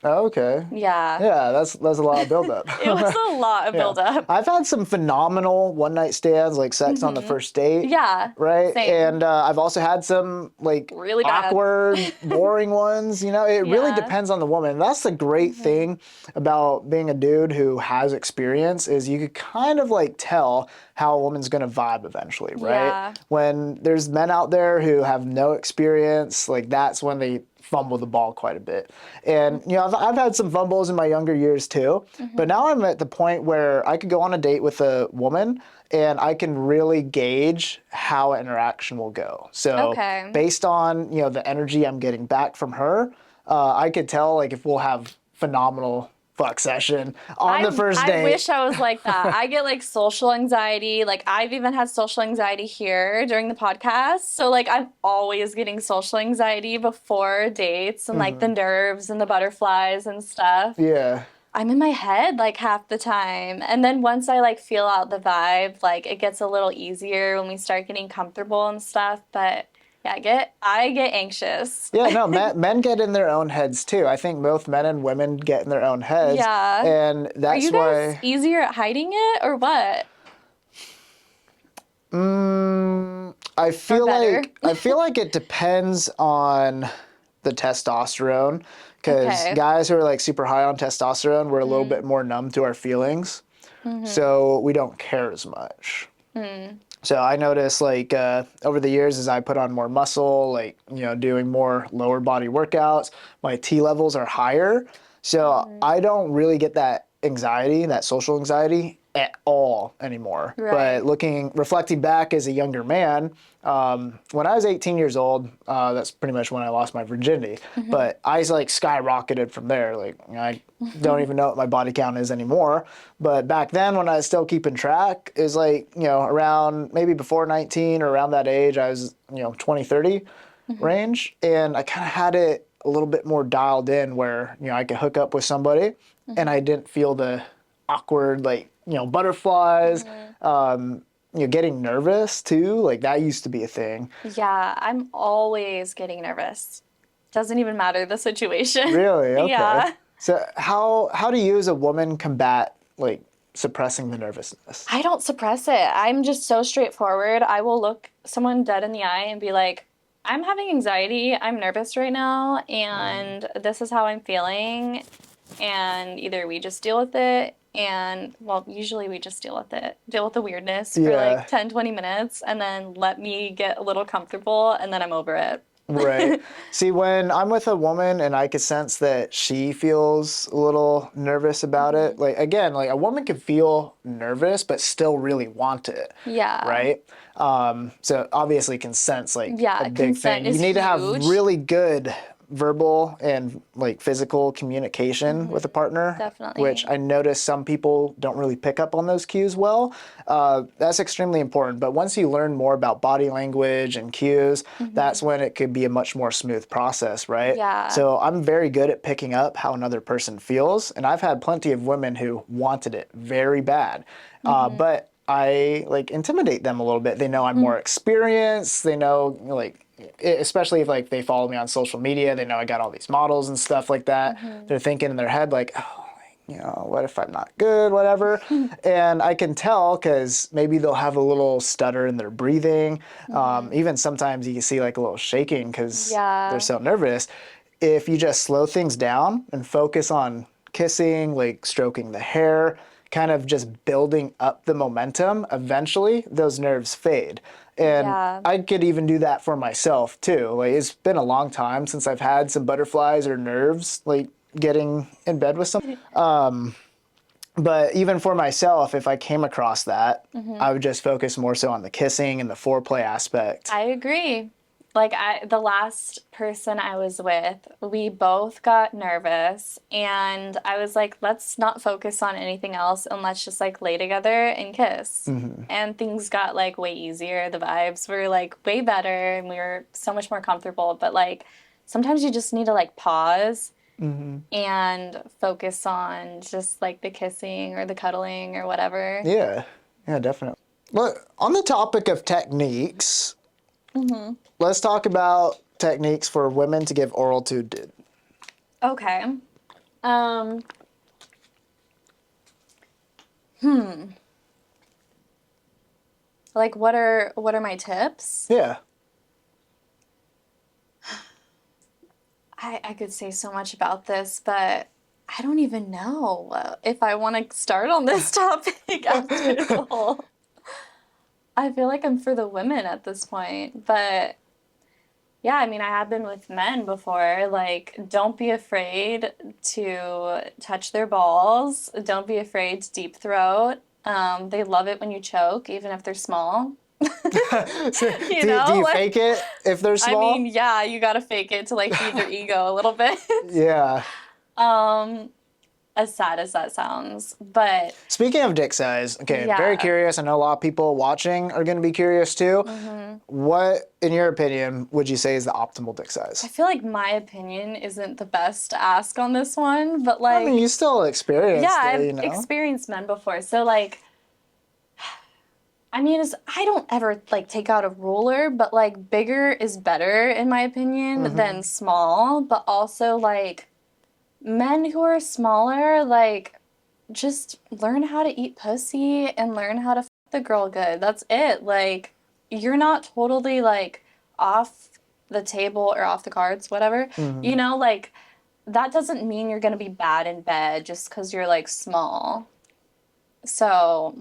Oh, okay. Yeah. Yeah, that's a lot of buildup. It was a lot of Yeah. buildup. I've had some phenomenal one night stands, like sex on the first date. Yeah, Right. same. And I've also had some like Really bad. awkward, boring ones. It really Yeah. depends on the woman. That's the great thing about being a dude who has experience is you could kind of like tell how a woman's going to vibe eventually, right? Yeah. When there's men out there who have no experience, like that's when they fumble the ball quite a bit. And I've had some fumbles in my younger years too, but now I'm at the point where I could go on a date with a woman and I can really gauge how an interaction will go. So Okay. based on the energy I'm getting back from her, I could tell like if we'll have phenomenal fuck session on the first I date. wish I was like that. I get like social anxiety. Like I've even had social anxiety here during the podcast. So like I'm always getting social anxiety before dates and like the nerves and the butterflies and stuff. Yeah. I'm in my head like half the time. And then once I like feel out the vibe, like it gets a little easier when we start getting comfortable and stuff. But yeah, I get anxious. Yeah, no, men get in their own heads too. I think both men and women get in their own heads. Yeah. And Are that's you guys why easier at hiding it or what? I feel better? like it depends on the testosterone because Okay. guys who are like super high on testosterone, we're a little bit more numb to our feelings. So we don't care as much. So I notice like over the years as I put on more muscle, like, doing more lower body workouts, my T levels are higher. So I don't really get that anxiety, that social anxiety at all anymore. Right. But reflecting back as a younger man, when I was 18 years old, that's pretty much when I lost my virginity. But I like skyrocketed from there. Like I don't even know what my body count is anymore. But back then, when I was still keeping track, is like around maybe before 19 or around that age, I was 20, 30 range, and I kind of had it a little bit more dialed in where I could hook up with somebody, and I didn't feel the awkward like butterflies. Getting nervous too, like that used to be a thing. Yeah, I'm always getting nervous. Doesn't even matter the situation. Really? Okay. Yeah. So how do you as a woman combat like suppressing the nervousness? I don't suppress it. I'm just so straightforward. I will look someone dead in the eye and be like, I'm having anxiety. I'm nervous right now, and this is how I'm feeling. And either we just deal with it, and well, usually we just deal with the weirdness for Yeah. like 10, 20 minutes, and then let me get a little comfortable, and then I'm over it. Right. See, when I'm with a woman and I can sense that she feels a little nervous about it, like again, like a woman can feel nervous but still really want it. Yeah. Right? So obviously consent's like Yeah, a big consent thing. You is need to have huge. really good verbal and like physical communication with a partner. Definitely. Which I notice some people don't really pick up on those cues well. That's extremely important. But once you learn more about body language and cues, that's when it could be a much more smooth process, right? Yeah. So I'm very good at picking up how another person feels. And I've had plenty of women who wanted it very bad. But I like intimidate them a little bit. They know I'm more experienced. They know like, especially if like they follow me on social media, they know I got all these models and stuff like that. They're thinking in their head like, oh, you know, what if I'm not good, whatever. And I can tell because maybe they'll have a little stutter in their breathing. Even sometimes you can see like a little shaking because they're so nervous. If you just slow things down and focus on kissing, like stroking the hair, kind of just building up the momentum, eventually those nerves fade. And I could even do that for myself too. Like it's been a long time since I've had some butterflies or nerves like getting in bed with someone. But even for myself, if I came across that, I would just focus more so on the kissing and the foreplay aspect. I agree. Like the last person I was with, we both got nervous and I was like, let's not focus on anything else and let's just like lay together and kiss. And things got like way easier. The vibes were like way better and we were so much more comfortable. But like sometimes you just need to like pause and focus on just like the kissing or the cuddling or whatever. Yeah, definitely. Well, on the topic of techniques, let's talk about techniques for women to give oral to dude. Okay. Like what are my tips? Yeah. I could say so much about this, but I don't even know if I want to start on this topic after the whole. I feel like I'm for the women at this point, but yeah, I mean, I have been with men before. Like, don't be afraid to touch their balls. Don't be afraid to deep throat. They love it when you choke, even if they're small. Do you like, fake it if they're small? I mean, yeah, you gotta fake it to like feed their ego a little bit. Yeah. As sad as that sounds, but Speaking of dick size, okay, very curious. I know a lot of people watching are going to be curious too. What, in your opinion, would you say is the optimal dick I size? feel like my opinion isn't the best to ask on this one, but like, I mean, you still experienced yeah, it, I've experienced men before, so like, I mean, I don't ever like take out a ruler, but like bigger is better in my opinion than small, but also like men who are smaller, like just learn how to eat pussy and learn how to f the girl good. That's it. Like you're not totally like off the table or off the cards, whatever. You know, like that doesn't mean you're gonna be bad in bed just because you're like small. So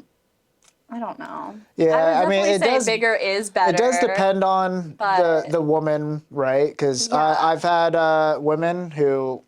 I don't know. Yeah, I would definitely it say does. bigger is better. It does depend on but the woman, right? Because I've had women who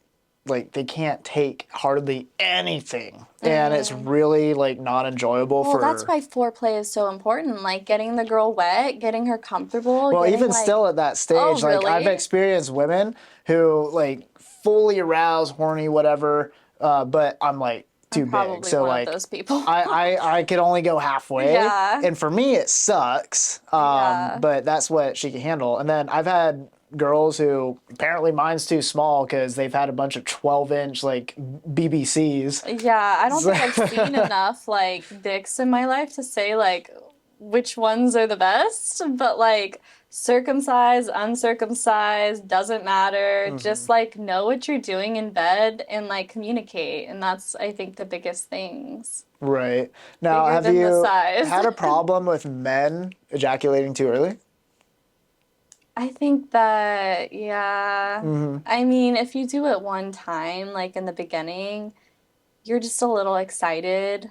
like they can't take hardly anything, and it's really like not enjoyable well, for. that's why foreplay is so important. Like getting the girl wet, getting her comfortable. Well, getting, even like, still at that stage, like really? I've experienced women who like fully aroused, horny, whatever, but I'm like too probably big, so one like of those people. I could only go halfway, Yeah. and for me it sucks. Yeah. But that's what she can handle. And then I've had girls who apparently mine's too small because they've had a bunch of 12-inch like BBCs. Yeah, I don't think I've seen enough like dicks in my life to say like which ones are the best, but like circumcised, uncircumcised, doesn't matter. Just like know what you're doing in bed and like communicate. And that's I think the biggest things. Right. Now, Bigger have than the you size. had a problem with men ejaculating too early? I think that, yeah. I mean, if you do it one time, like in the beginning, you're just a little excited.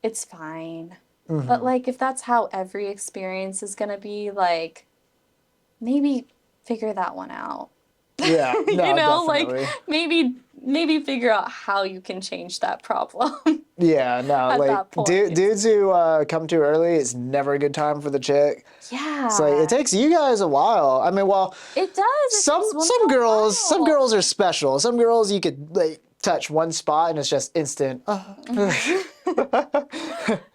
It's fine. But like if that's how every experience is gonna be, like maybe figure that one out. Yeah, no, You know, definitely. like maybe maybe figure out how you can change that problem. Yeah, no, At like that point. dudes who come too early is never a good time for the chick. Yeah. It's like it takes you guys a while. I mean, well, It does. It some takes women some a girls while. are special. Some girls you could like touch one spot and it's just instant.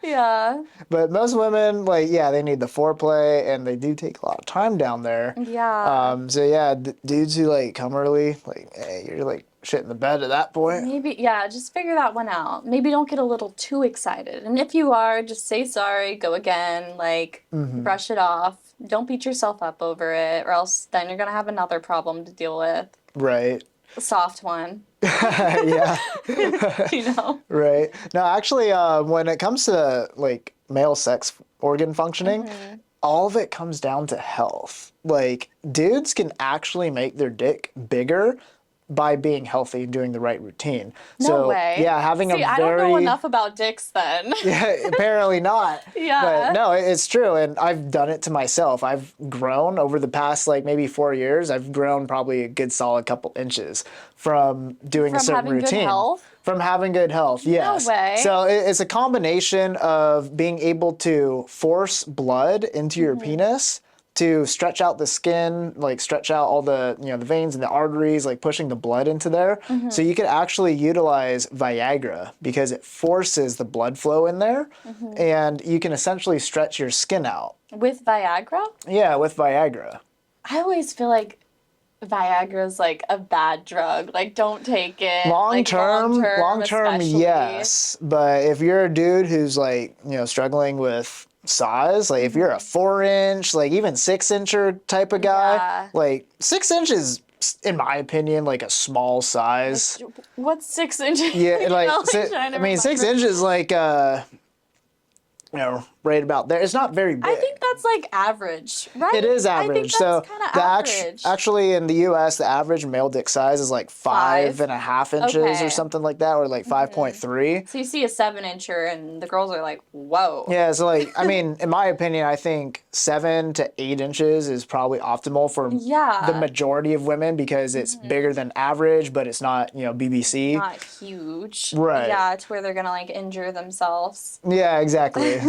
Yeah. But most women, like, yeah, they need the foreplay and they do take a lot of time down there. Yeah. So yeah, dudes who like come early, like, hey, you're like shit in the bed at that point. Maybe, yeah, just figure that one out. Maybe don't get a little too excited. And if you are, just say sorry, go again, like, brush it off. Don't beat yourself up over it, or else then you're going to have another problem to deal with. Right. A soft one, Yeah. you know? Right. No, actually, when it comes to like male sex organ functioning, all of it comes down to health. Like, dudes can actually make their dick bigger by being healthy and doing the right routine. No way. Yeah, having See, a I don't know very enough about dicks then. yeah, apparently not. Yeah. But no, it's true. And I've done it to myself. I've grown over the past like maybe 4 years. I've grown probably a good solid couple inches from doing a From certain having good routine. health? From having good health, yes. way. So it's a combination of being able to force blood into your penis to stretch out the skin, like stretch out all the, you know, the veins and the arteries, like pushing the blood into there. So you could actually utilize Viagra because it forces the blood flow in there and you can essentially stretch your skin out. With Viagra? Yeah, with Viagra. I always feel like Viagra's like a bad drug. Like, don't take it. Long term, especially. yes. But if you're a dude who's like, you know, struggling with size, like if you're a 4-inch, like even 6-incher type of guy, Yeah. like 6 inches, in my opinion, like a small size. What's 6 inches? Yeah, You like know, I trying mean, to 6 remember. inches, like you know, right about there. It's not very big. I think that's like average, right? It is I average. think that's kind of average. Actually, in the U.S., the average male dick size is like 5.5 inches Okay. or something like that, or like 5.3. So you see a 7-incher, and the girls are like, "Whoa." Yeah, so like, I mean, in my opinion, I think 7 to 8 inches is probably optimal for Yeah. the majority of women because it's bigger than average, but it's not, you know, BBC. Not huge. Right. Yeah, to where they're gonna like injure themselves. Yeah, exactly.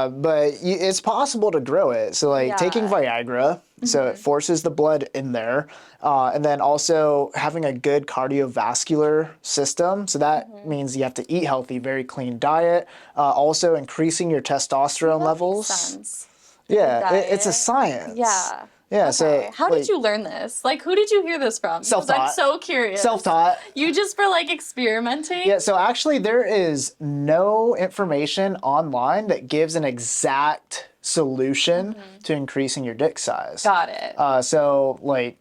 But it's possible to grow it. So like taking Yeah. Viagra, so it forces the blood in there, and then also having a good cardiovascular system. So that means you have to eat healthy, very clean diet. Also increasing your testosterone That levels. makes sense. Yeah, it's a diet. science. Yeah. Yeah. Okay. So How like, did you learn this? Like, who did you hear this from? 'Cause I'm Self-taught. so curious. Self-taught. You just for like experimenting? Yeah, so actually there is no information online that gives an exact solution to increasing your dick size. Got it. So like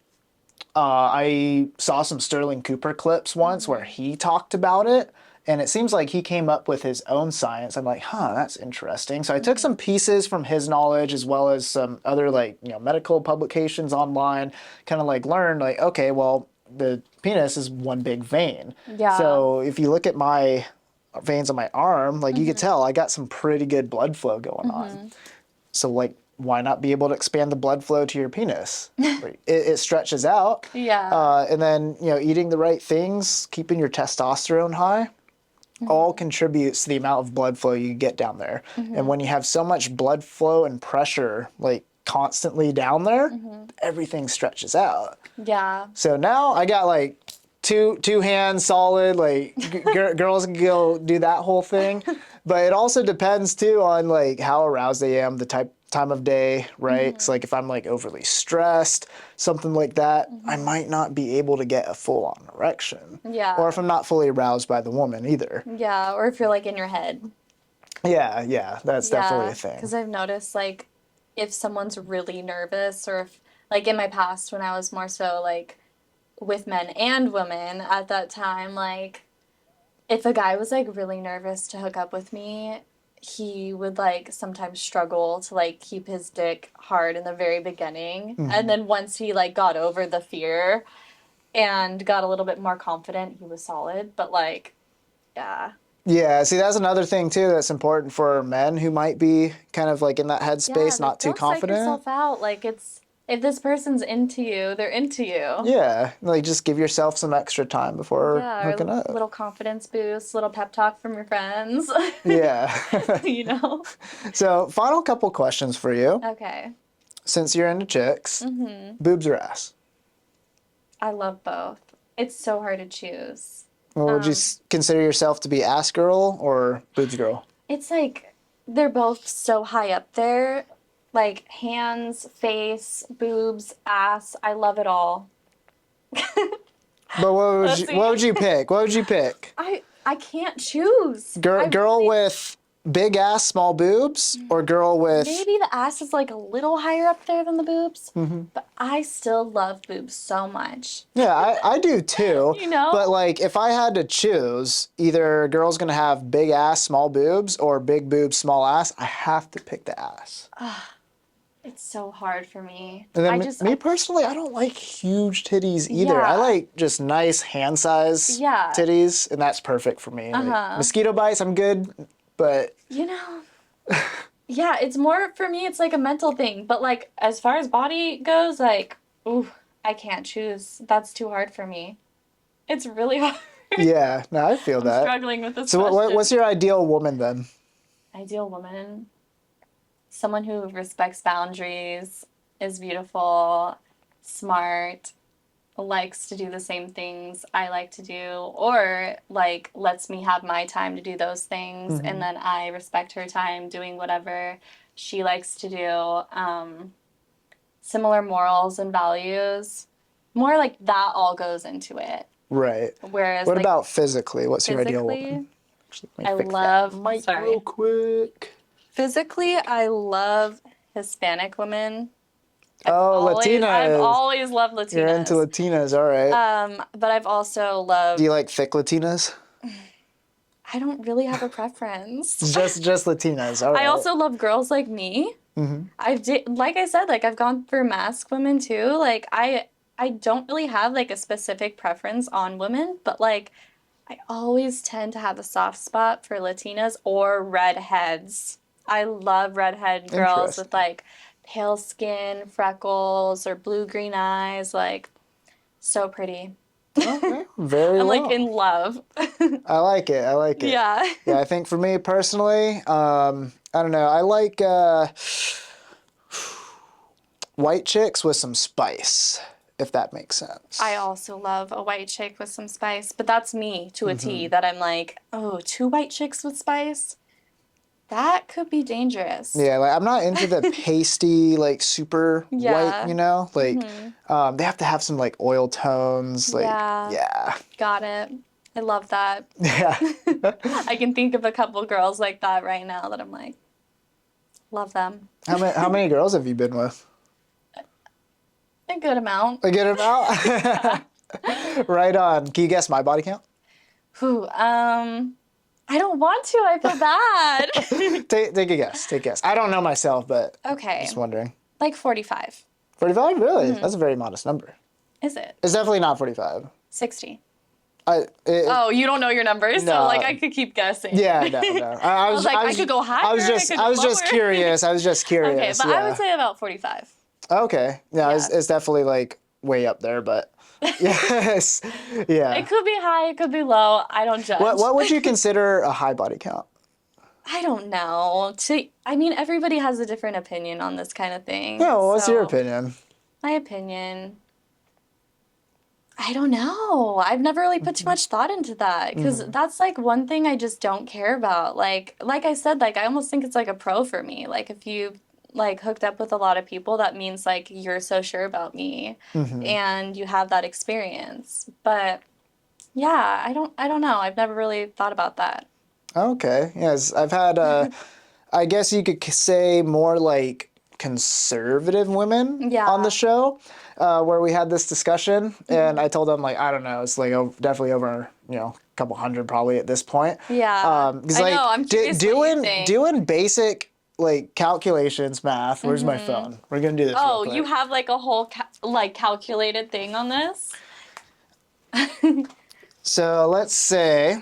I saw some Sterling Cooper clips once where he talked about it and it seems like he came up with his own science. I'm like, huh, that's interesting. So I took some pieces from his knowledge as well as some other like, you know, medical publications online, kind of like learned like, okay, well, the penis is one big vein. Yeah. So if you look at my veins on my arm, like you could tell I got some pretty good blood flow going on. So like, why not be able to expand the blood flow to your penis? Like, it stretches out. Yeah. And then, you know, eating the right things, keeping your testosterone high, all contributes to the amount of blood flow you get down there. And when you have so much blood flow and pressure, like constantly down there, everything stretches out. Yeah. So now I got like two hands solid, like girls can go do that whole thing. But it also depends too on like how aroused I am, the time of day, right? So like if I'm like overly stressed, something like that, I might not be able to get a full on erection. Yeah. Or if I'm not fully aroused by the woman either. Yeah. Or if you're like in your head. Yeah, that's definitely a thing. Because I've noticed, like, if someone's really nervous, or if, like, in my past, when I was more so, like, with men and women at that time, like, if a guy was, like, really nervous to hook up with me, he would, like, sometimes struggle to, like, keep his dick hard in the very beginning. And then once he, like, got over the fear and got a little bit more confident, he was solid. But, like, yeah. Yeah, see, that's another thing too that's important for men who might be kind of like in that headspace, Yeah, not too don't confident. psych yourself out. Like, it's If this person's into you, they're into you. Yeah, like just give yourself some extra time before Yeah, hooking or up. little confidence boost, little pep talk from your friends. Yeah. You know? So, final couple questions for you. Okay. Since you're into chicks, boobs or ass? I love both. It's so hard to choose. Well, would you consider yourself to be ass girl or boobs girl? It's like they're both so high up there. Like hands, face, boobs, ass. I love it all. But Let's see. what would you pick? What would you pick? I can't choose. Girl with big ass, small boobs, or girl with Maybe the ass is like a little higher up there than the boobs, but I still love boobs so much. Yeah, I do too. You know? But like if I had to choose, either a girl's gonna have big ass, small boobs, or big boobs, small ass, I have to pick the ass. It's so hard for me. And then I personally, I don't like huge titties either. Yeah. I like just nice hand size Yeah. titties, and that's perfect for me. Like, mosquito bites, I'm good, but You know, yeah, it's more for me, it's like a mental thing. But like as far as body goes, like, ooh, I can't choose. That's too hard for me. It's really hard. yeah, no, I feel I'm that. struggling with this So question. what's your ideal woman then? Ideal woman? Someone who respects boundaries, is beautiful, smart, likes to do the same things I like to do, or like lets me have my time to do those things, and then I respect her time doing whatever she likes to do. Similar morals and values, more like that all goes into it. Right. Whereas What like about physically? What's your ideal physically, woman? Actually, let me I fix love that mic sorry. real quick. Physically, I love Hispanic women. Latinas. I've always loved Latinas. You're into Latinas, all right. But I've also loved. Do you like thick Latinas? I don't really have a preference. Just Latinas, all right. I also love girls like me. Like I said, like I've gone for mask women too. Like I don't really have like a specific preference on women, but like I always tend to have a soft spot for Latinas or redheads. I love redhead girls with like pale skin, freckles, or blue-green eyes. Like, so pretty. Okay, very I'm well. like in love. I like it. I like it. Yeah. Yeah, I think for me personally, I don't know. I like white chicks with some spice, if that makes sense. I also love a white chick with some spice, but that's me to a T, that I'm like, oh, 2 white chicks with spice? That could be dangerous. Yeah, like I'm not into the pasty, like super Yeah. white, you know? Like they have to have some like oil tones. Like yeah. Got it. I love that. Yeah. I can think of a couple girls like that right now that I'm like, love them. How many girls have you been with? A good amount. A good amount? Right on. Can you guess my body count? Whew, I don't want to. I feel bad. Take a guess. Take a guess. I don't know myself, but Okay. just wondering. Like 45. 45? Really? That's a very modest number. Is it? It's definitely not 45. 60. Oh, you don't know your numbers, no. so like I could keep guessing. Yeah, no. I was like, I could go higher. I was just lower. curious. I was just curious. Okay, but yeah. I would say about 45. Okay. Yeah, Yeah. it's definitely like way up there, but yes. Yeah. It could be high, it could be low. I don't judge. What would you consider a high body count? I don't know. I mean, everybody has a different opinion on this kind of thing. Yeah, well, what's your so opinion? My opinion. I don't know. I've never really put too much thought into that because that's like one thing I just don't care about. Like I said, like I almost think it's like a pro for me. Like if you like hooked up with a lot of people, that means like you're so sure about me and you have that experience. But yeah, I don't know. I've never really thought about that. Okay. Yes, I've had I guess you could say more like conservative women on the show where we had this discussion and I told them like I don't know, it's like definitely over, a couple hundred probably at this point. Yeah. Because I know, I'm curious what you think. doing basic like calculations math. Where's my phone? We're gonna do this. Oh, real quick. you have like a whole calculated thing on this? So let's say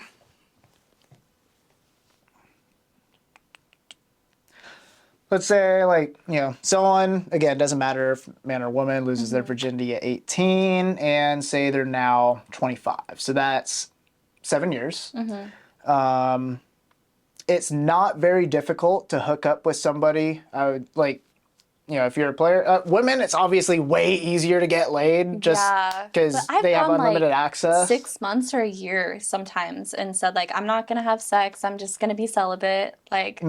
let's say like, someone, again, doesn't matter if man or woman loses their virginity at 18 and say they're now 25. So that's 7 years. It's not very difficult to hook up with somebody. I would like, if you're a player, women, it's obviously way easier to get laid just because they have unlimited access. 6 months or a year sometimes and said like, I'm not going to have sex. I'm just going to be celibate. Like,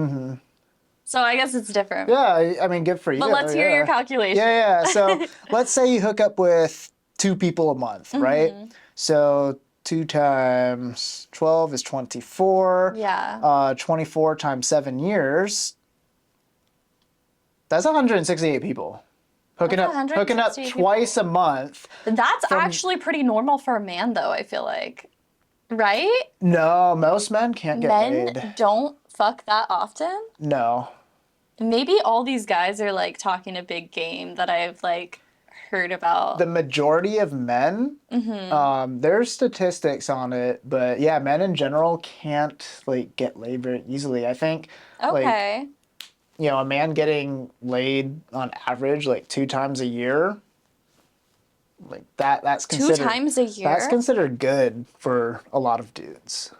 so I guess it's different. Yeah, I mean, good for you. But let's hear your calculation. Yeah. So let's say you hook up with 2 people a month, right? So 2 times 12 is 24. Yeah. 24 times 7 years. That's 168 people. Hooking up twice a month. That's actually pretty normal for a man, though, I feel like. Right? No, most men can't get laid. Men don't fuck that often? No. Maybe all these guys are, like, talking a big game that I've, like, heard about. The majority of men, there's statistics on it, but yeah, men in general can't, like, get laid very easily. I think, Okay. like, a man getting laid on average, like, 2 times a year, like, that's considered... 2 times a year? That's considered good for a lot of dudes.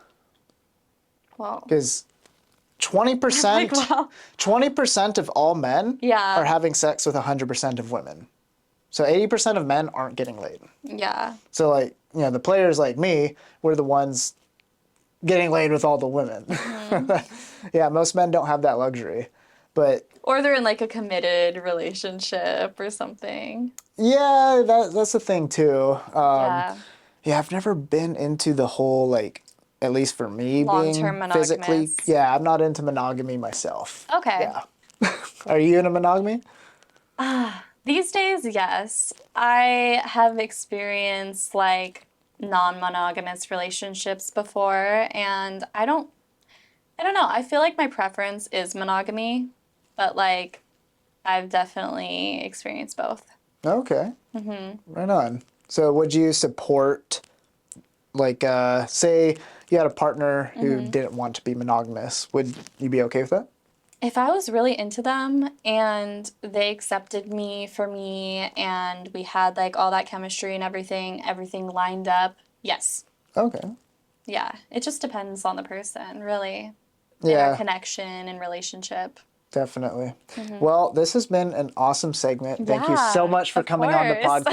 Wow. Because 20% of all men are having sex with 100% of women. So 80% of men aren't getting laid. Yeah. So like, the players like me, we're the ones getting laid with all the women. Yeah, most men don't have that luxury. But or they're in like a committed relationship or something. Yeah, that's the thing too. Yeah, I've never been into the whole like, at least for me, long-term being physically. monogamous. Yeah, I'm not into monogamy myself. Okay. Yeah. Are you into monogamy? These days, yes. I have experienced like non-monogamous relationships before, and I don't know. I feel like my preference is monogamy, but like I've definitely experienced both. Okay. Right on. So would you support, like, say you had a partner who didn't want to be monogamous, would you be okay with that? If I was really into them and they accepted me for me and we had like all that chemistry and everything lined up, yes. Okay. Yeah, it just depends on the person, really. Yeah. Their connection and relationship. Definitely. Well, this has been an awesome segment. Thank you so much for coming on the course. podcast.